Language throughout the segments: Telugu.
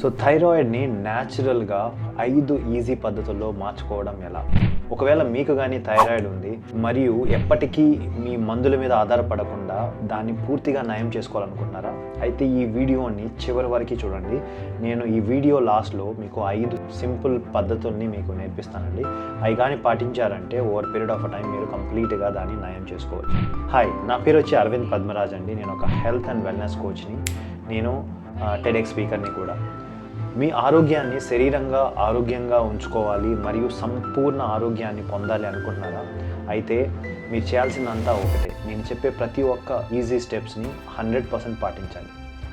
సో థైరాయిడ్ని న్యాచురల్గా 5 ఈజీ పద్ధతుల్లో మార్చుకోవడం ఎలా? ఒకవేళ మీకు కానీ థైరాయిడ్ ఉంది మరియు ఎప్పటికీ మీ మందుల మీద ఆధారపడకుండా దాన్ని పూర్తిగా నయం చేసుకోవాలనుకుంటున్నారా? అయితే ఈ వీడియోని చివరి వరకు చూడండి. నేను ఈ వీడియో లాస్ట్లో మీకు 5 సింపుల్ పద్ధతుల్ని మీకు నేర్పిస్తానండి. అవి కానీ పాటించారంటే ఓవర్ పీరియడ్ ఆఫ్ టైం మీరు కంప్లీట్గా దాన్ని నయం చేసుకోవచ్చు. హాయ్, నా పేరు వచ్చి అరవింద్ పద్మరాజ్ అండి. నేను ఒక హెల్త్ అండ్ వెల్నెస్ కోచ్ని. నేను టెడెక్స్ స్పీకర్ని కూడా. మీ ఆరోగ్యాన్ని శరీరంగా ఆరోగ్యంగా ఉంచుకోవాలి మరియు సంపూర్ణ ఆరోగ్యాన్ని పొందాలి అనుకుంటున్నారా? అయితే మీరు చేయాల్సిందంతా ఒకటే. నేను చెప్పే ప్రతి ఒక్క ఈజీ స్టెప్స్ని 100% పాటించాలి.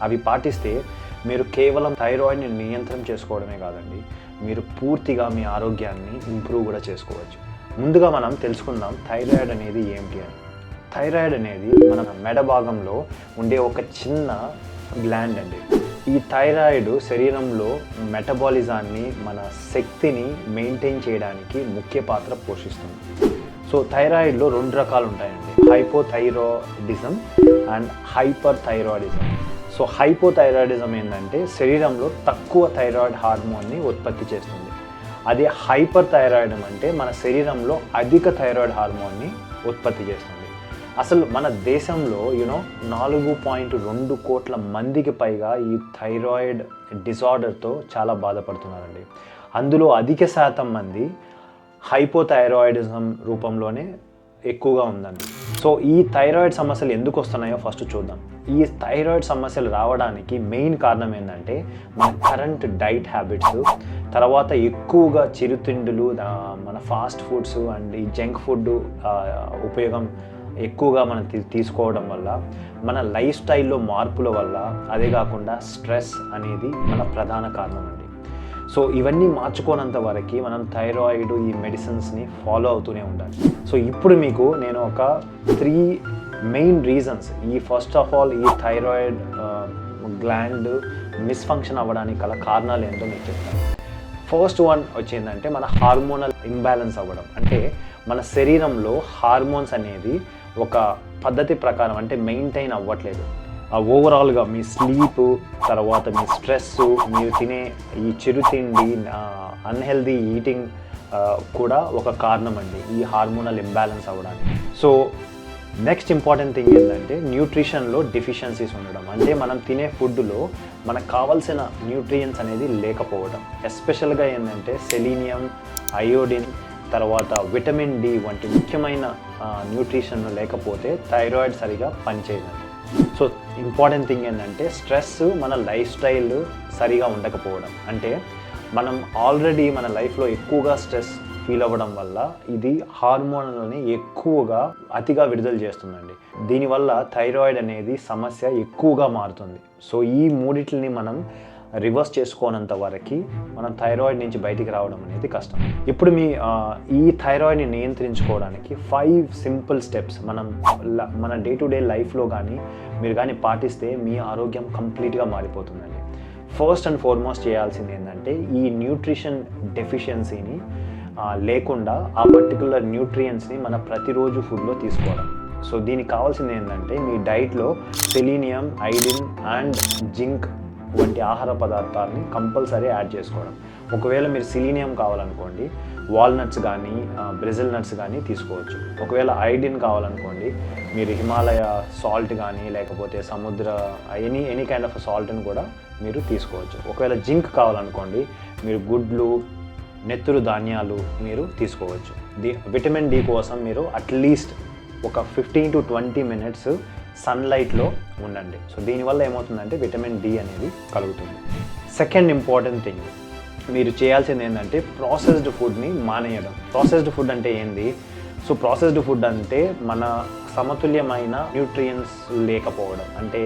అవి పాటిస్తే మీరు కేవలం థైరాయిడ్ని నియంత్రణ చేసుకోవడమే కాదండి, మీరు పూర్తిగా మీ ఆరోగ్యాన్ని ఇంప్రూవ్ కూడా చేసుకోవచ్చు. ముందుగా మనం తెలుసుకుందాం థైరాయిడ్ అనేది ఏమిటి అని. థైరాయిడ్ అనేది మన మెడ భాగంలో ఉండే ఒక చిన్న గ్లాండ్ అండి. ఈ థైరాయిడ్ శరీరంలో మెటబాలిజాన్ని, మన శక్తిని మెయింటైన్ చేయడానికి ముఖ్య పాత్ర పోషిస్తుంది. సో థైరాయిడ్లో 2 రకాలు ఉంటాయండి, hypothyroidism and hyper thyroidism. So hypothyroidism ఏంటంటే శరీరంలో తక్కువ థైరాయిడ్ హార్మోన్ని ఉత్పత్తి చేస్తుంది. అదే హైపర్ థైరాయిడిజం అంటే మన శరీరంలో అధిక థైరాయిడ్ హార్మోన్ని ఉత్పత్తి చేస్తుంది. అసలు మన దేశంలో 4.2 కోట్ల మందికి పైగా ఈ థైరాయిడ్ డిజార్డర్తో చాలా బాధపడుతున్నారండి. అందులో అధిక శాతం మంది హైపోథైరాయిడిజం రూపంలోనే ఎక్కువగా ఉందండి. సో ఈ థైరాయిడ్ సమస్యలు ఎందుకు వస్తున్నాయో ఫస్ట్ చూద్దాం. ఈ థైరాయిడ్ సమస్యలు రావడానికి మెయిన్ కారణం ఏంటంటే మన కరెంట్ డైట్ హ్యాబిట్స్, తర్వాత ఎక్కువగా చిరుతిండులు, మన ఫాస్ట్ ఫుడ్స్ అండ్ ఈ జంక్ ఫుడ్ ఉపయోగం ఎక్కువగా మనం తీసుకోవడం వల్ల, మన లైఫ్ స్టైల్లో మార్పుల వల్ల, అదే కాకుండా స్ట్రెస్ అనేది మన ప్రధాన కారణం అండి. సో ఇవన్నీ మార్చుకోనంత వరకు మనం థైరాయిడ్ ఈ మెడిసిన్స్ని ఫాలో అవుతూనే ఉండాలి. సో ఇప్పుడు మీకు నేను ఒక 3 మెయిన్ రీజన్స్, ఈ ఫస్ట్ ఆఫ్ ఆల్ ఈ థైరాయిడ్ గ్లాండ్ మిస్ఫంక్షన్ అవ్వడానికి గల కారణాలు ఏంటో మీకు చెప్తాను. ఫస్ట్ వన్ వచ్చిందంటే మన హార్మోనల్ ఇంబ్యాలెన్స్ అవ్వడం. అంటే మన శరీరంలో హార్మోన్స్ అనేది ఒక పద్ధతి ప్రకారం అంటే మెయింటైన్ అవ్వట్లేదు. ఓవరాల్గా మీ స్లీప్, తర్వాత మీ స్ట్రెస్, మీరు తినే ఈ చిరుతిండి, అన్హెల్దీ ఈటింగ్ కూడా ఒక కారణం అండి ఈ హార్మోనల్ ఇంబ్యాలెన్స్ అవ్వడానికి. సో నెక్స్ట్ ఇంపార్టెంట్ థింగ్ ఏంటంటే న్యూట్రిషన్లో డెఫిషియన్సీస్ ఉండడం. అంటే మనం తినే ఫుడ్లో మనకు కావాల్సిన న్యూట్రియంట్స్ అనేది లేకపోవడం. ఎస్పెషల్గా ఏంటంటే సెలీనియం, అయోడిన్, తర్వాత విటమిన్ డి వంటి ముఖ్యమైన న్యూట్రిషన్ లేకపోతే థైరాయిడ్ సరిగా పనిచేయదండి. సో ఇంపార్టెంట్ థింగ్ ఏంటంటే స్ట్రెస్, మన లైఫ్ స్టైల్ సరిగా ఉండకపోవడం. అంటే మనం ఆల్రెడీ మన లైఫ్లో ఎక్కువగా స్ట్రెస్ ఫీల్ అవ్వడం వల్ల ఇది హార్మోన్లని ఎక్కువగా అతిగా విడుదల చేస్తుందండి. దీనివల్ల థైరాయిడ్ అనేది సమస్య ఎక్కువగా మారుతుంది. సో ఈ మూడిటిని మనం రివర్స్ చేసుకోనంత వరకు మనం థైరాయిడ్ నుంచి బయటికి రావడం అనేది కష్టం. ఇప్పుడు ఈ థైరాయిడ్ని నియంత్రించుకోవడానికి 5 సింపుల్ స్టెప్స్ మన డే టు డే లైఫ్లో కానీ మీరు కానీ పాటిస్తే మీ ఆరోగ్యం కంప్లీట్గా మారిపోతుందండి. ఫస్ట్ అండ్ ఫార్మోస్ట్ చేయాల్సింది ఏంటంటే ఈ న్యూట్రిషన్ డెఫిషియన్సీని లేకుండా ఆ పర్టికులర్ న్యూట్రియంట్స్ని మన ప్రతిరోజు ఫుడ్లో తీసుకోవడం. సో దీనికి కావాల్సింది ఏంటంటే మీ డైట్లో సెలీనియం, ఐడిన్ అండ్ జింక్ వంటి ఆహార పదార్థాలని కంపల్సరీ యాడ్ చేసుకోవడం. ఒకవేళ మీరు సెలీనియం కావాలనుకోండి, వాల్నట్స్ కానీ బ్రెజిల్ నట్స్ కానీ తీసుకోవచ్చు. ఒకవేళ ఐడిన్ కావాలనుకోండి, మీరు హిమాలయ సాల్ట్ కానీ లేకపోతే సముద్ర ఎనీ కైండ్ ఆఫ్ సాల్ట్ని కూడా మీరు తీసుకోవచ్చు. ఒకవేళ జింక్ కావాలనుకోండి, మీరు గుడ్లు, నెత్తురు ధాన్యాలు మీరు తీసుకోవచ్చు. విటమిన్ డి కోసం మీరు అట్లీస్ట్ ఒక 15 to 20 minutes సన్లైట్లో ఉండండి. సో దీనివల్ల ఏమవుతుందంటే విటమిన్ డి అనేది కలుగుతుంది. సెకండ్ ఇంపార్టెంట్ థింగ్ మీరు చేయాల్సింది ఏంటంటే ప్రాసెస్డ్ ఫుడ్ని మానేయడం. ప్రాసెస్డ్ ఫుడ్ అంటే ఏంది? సో ప్రాసెస్డ్ ఫుడ్ అంటే మన సమతుల్యమైన న్యూట్రియంట్స్ లేకపోవడం. అంటే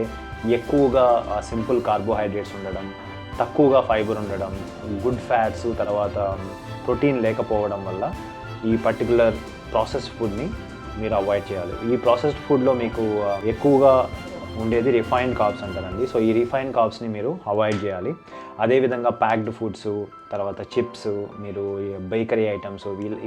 ఎక్కువగా సింపుల్ కార్బోహైడ్రేట్స్ ఉండడం, తక్కువగా ఫైబర్ ఉండడం, గుడ్ ఫ్యాట్స్, తర్వాత ప్రోటీన్ లేకపోవడం వల్ల ఈ పర్టికులర్ ప్రాసెస్డ్ ఫుడ్ని మీరు అవాయిడ్ చేయాలి. ఈ ప్రాసెస్డ్ ఫుడ్లో మీకు ఎక్కువగా ఉండేది రిఫైన్డ్ కార్బ్స్ అంటారండి. సో ఈ రిఫైన్డ్ కార్బ్స్ని మీరు అవాయిడ్ చేయాలి. అదేవిధంగా ప్యాక్డ్ ఫుడ్స్, తర్వాత చిప్స్, మీరు బేకరీ ఐటమ్స్,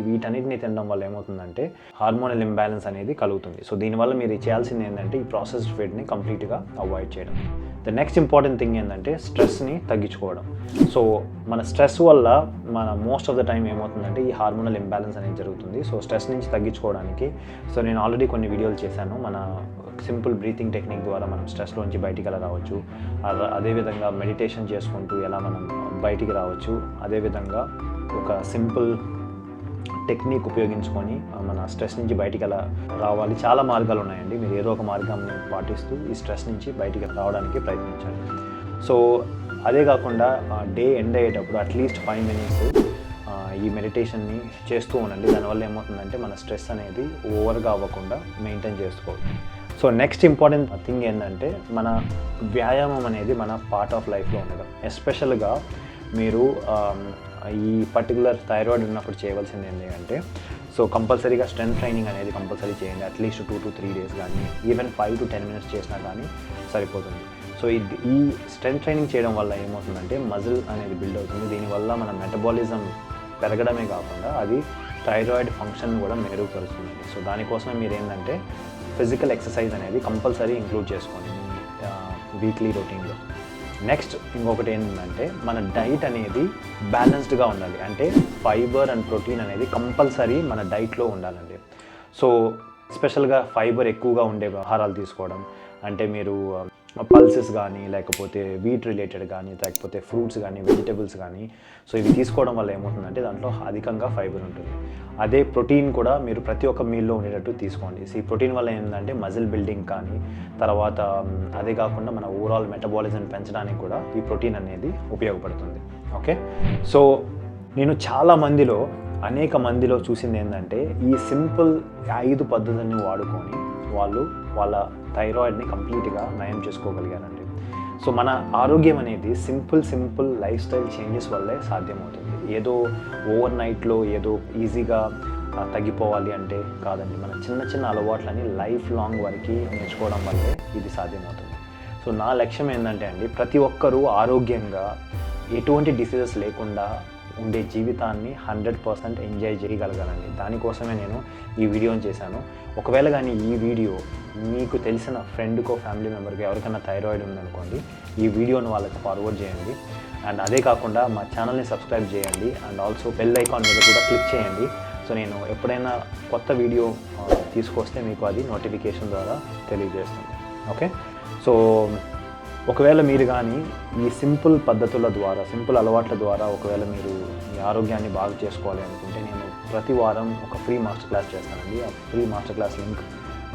వీటన్నిటిని తినడం వల్ల ఏమవుతుందంటే హార్మోనల్ ఇంబ్యాలెన్స్ అనేది కలుగుతుంది. సో దీనివల్ల మీరు చేయాల్సింది ఏంటంటే ఈ ప్రాసెస్డ్ ఫుడ్ని కంప్లీట్గా అవాయిడ్ చేయడం. ద నెక్స్ట్ ఇంపార్టెంట్ థింగ్ ఏంటంటే స్ట్రెస్ని తగ్గించుకోవడం. సో మన స్ట్రెస్ వల్ల మన మోస్ట్ ఆఫ్ ద టైం ఏమవుతుందంటే ఈ హార్మోనల్ ఇంబ్యాలెన్స్ అనేది జరుగుతుంది. సో స్ట్రెస్ నుంచి తగ్గించుకోవడానికి నేను ఆల్రెడీ కొన్ని వీడియోలు చేశాను. మన సింపుల్ బ్రీతింగ్ టెక్నిక్ ద్వారా మనం స్ట్రెస్లోంచి బయటికి ఎలా రావచ్చు, అదేవిధంగా మెడిటేషన్ చేసుకుంటూ ఎలా మనం బయటికి రావచ్చు, అదేవిధంగా ఒక సింపుల్ టెక్నిక్ ఉపయోగించుకొని మన స్ట్రెస్ నుంచి బయటికి ఎలా రావాలి. చాలా మార్గాలు ఉన్నాయండి. మీరు ఏదో ఒక మార్గాన్ని పాటిస్తూ ఈ స్ట్రెస్ నుంచి బయటికి రావడానికి ప్రయత్నించండి. సో అదే కాకుండా డే ఎండ్ అయ్యేటప్పుడు అట్లీస్ట్ 5 minutes ఈ మెడిటేషన్ని చేస్తూ ఉండండి. దానివల్ల ఏమవుతుందంటే మన స్ట్రెస్ అనేది ఓవర్గా అవ్వకుండా మెయింటైన్ చేసుకోవచ్చు. సో నెక్స్ట్ ఇంపార్టెంట్ థింగ్ ఏంటంటే మన వ్యాయామం అనేది మన పార్ట్ ఆఫ్ లైఫ్లో ఉండడం. ఎస్పెషల్గా మీరు ఈ పర్టికులర్ థైరాయిడ్ ఉన్నప్పుడు చేయవలసింది ఏంటి అంటే సో కంపల్సరీగా స్ట్రెంత్ ట్రైనింగ్ అనేది కంపల్సరీ చేయండి. అట్లీస్ట్ 2 to 3 days కానీ ఈవెన్ 5 to 10 minutes చేసినా కానీ సరిపోతుంది. సో ఈ స్ట్రెంత్ ట్రైనింగ్ చేయడం వల్ల ఏమవుతుందంటే మజిల్ అనేది బిల్డ్ అవుతుంది. దీనివల్ల మన మెటబాలిజం పెరగడమే కాకుండా అది థైరాయిడ్ ఫంక్షన్ కూడా మెరుగుపరుస్తుంది. సో దానికోసం మీరు ఏంటంటే ఫిజికల్ ఎక్సర్సైజ్ అనేది కంపల్సరీ ఇంక్లూడ్ చేసుకోండి వీక్లీ రొటీన్లో. నెక్స్ట్ ఇంకొకటి ఏంటంటే మన డైట్ అనేది బ్యాలెన్స్డ్గా ఉండాలి. అంటే ఫైబర్ అండ్ ప్రోటీన్ అనేది కంపల్సరీ మన డైట్లో ఉండాలండి. సో స్పెషల్గా ఫైబర్ ఎక్కువగా ఉండే ఆహారాలు తీసుకోవడం, అంటే మీరు పల్సెస్ కానీ లేకపోతే వీట్ రిలేటెడ్ కానీ లేకపోతే ఫ్రూట్స్ కానీ వెజిటబుల్స్ కానీ సో ఇవి తీసుకోవడం వల్ల ఏమవుతుందంటే దాంట్లో అధికంగా ఫైబర్ ఉంటుంది. అదే ప్రోటీన్ కూడా మీరు ప్రతి ఒక్క మీల్లో ఉండేటట్టు తీసుకోండి. ఈ ప్రోటీన్ వల్ల ఏంటంటే మజిల్ బిల్డింగ్ కానీ తర్వాత అదే కాకుండా మన ఓవరాల్ మెటబాలిజం పెంచడానికి కూడా ఈ ప్రోటీన్ అనేది ఉపయోగపడుతుంది. ఓకే, సో నేను అనేక మందిలో చూసింది ఏంటంటే ఈ సింపుల్ 5 పద్ధతుల్ని వాడుకొని వాళ్ళు వాళ్ళ థైరాయిడ్ని కంప్లీట్గా నయం చేసుకోగలిగారండి. సో మన ఆరోగ్యం అనేది సింపుల్ లైఫ్ స్టైల్ చేంజెస్ వల్లే సాధ్యమవుతుంది. ఏదో ఓవర్ నైట్లో ఏదో ఈజీగా తగ్గిపోవాలి అంటే కాదండి. మన చిన్న అలవాట్లని లైఫ్ లాంగ్ వరకు నేర్చుకోవడం వల్లే ఇది సాధ్యమవుతుంది. సో నా లక్ష్యం ఏంటంటే అండి ప్రతి ఒక్కరూ ఆరోగ్యంగా ఎటువంటి డిసీజెస్ లేకుండా ఉండే జీవితాన్ని 100% ఎంజాయ్ చేయగలగాలండి. దానికోసమే నేను ఈ వీడియోని చేశాను. ఒకవేళ కానీ ఈ వీడియో మీకు తెలిసిన ఫ్రెండ్కో ఫ్యామిలీ మెంబర్కి ఎవరికైనా థైరాయిడ్ ఉందనుకోండి, ఈ వీడియోని వాళ్ళకి ఫార్వర్డ్ చేయండి. అండ్ అదే కాకుండా మా ఛానల్ని సబ్స్క్రైబ్ చేయండి. అండ్ ఆల్సో బెల్ ఐకాన్ మీద కూడా క్లిక్ చేయండి. సో నేను ఎప్పుడైనా కొత్త వీడియో తీసుకొస్తే మీకు అది నోటిఫికేషన్ ద్వారా తెలియజేస్తుంది. ఓకే, సో ఒకవేళ మీరు కానీ ఈ సింపుల్ పద్ధతుల ద్వారా సింపుల్ అలవాట్ల ద్వారా ఒకవేళ మీరు మీ ఆరోగ్యాన్ని బాగు చేసుకోవాలి అనుకుంటే నేను ప్రతి వారం ఒక ఫ్రీ మాస్టర్ క్లాస్ చేస్తానండి. ఆ ఫ్రీ మాస్టర్ క్లాస్ లింక్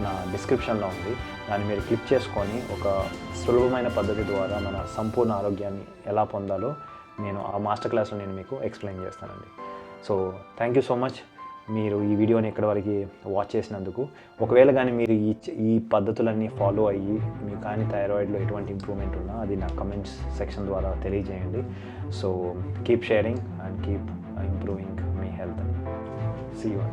నా డిస్క్రిప్షన్లో ఉంది. దాన్ని మీరు క్లిక్ చేసుకొని ఒక సులభమైన పద్ధతి ద్వారా మన సంపూర్ణ ఆరోగ్యాన్ని ఎలా పొందాలో నేను ఆ మాస్టర్ క్లాస్లో నేను మీకు ఎక్స్ప్లెయిన్ చేస్తానండి. So thank you so much మీరు ఈ వీడియోని ఇక్కడి వరకు వాచ్ చేసినందుకు. ఒకవేళ కానీ మీరు ఈ పద్ధతులన్నీ ఫాలో అయ్యి మీకు కానీ థైరాయిడ్లో ఎటువంటి ఇంప్రూవ్మెంట్ ఉన్నా అది నా కమెంట్స్ సెక్షన్ ద్వారా తెలియజేయండి. So keep sharing and keep improving మీ హెల్త్. See you.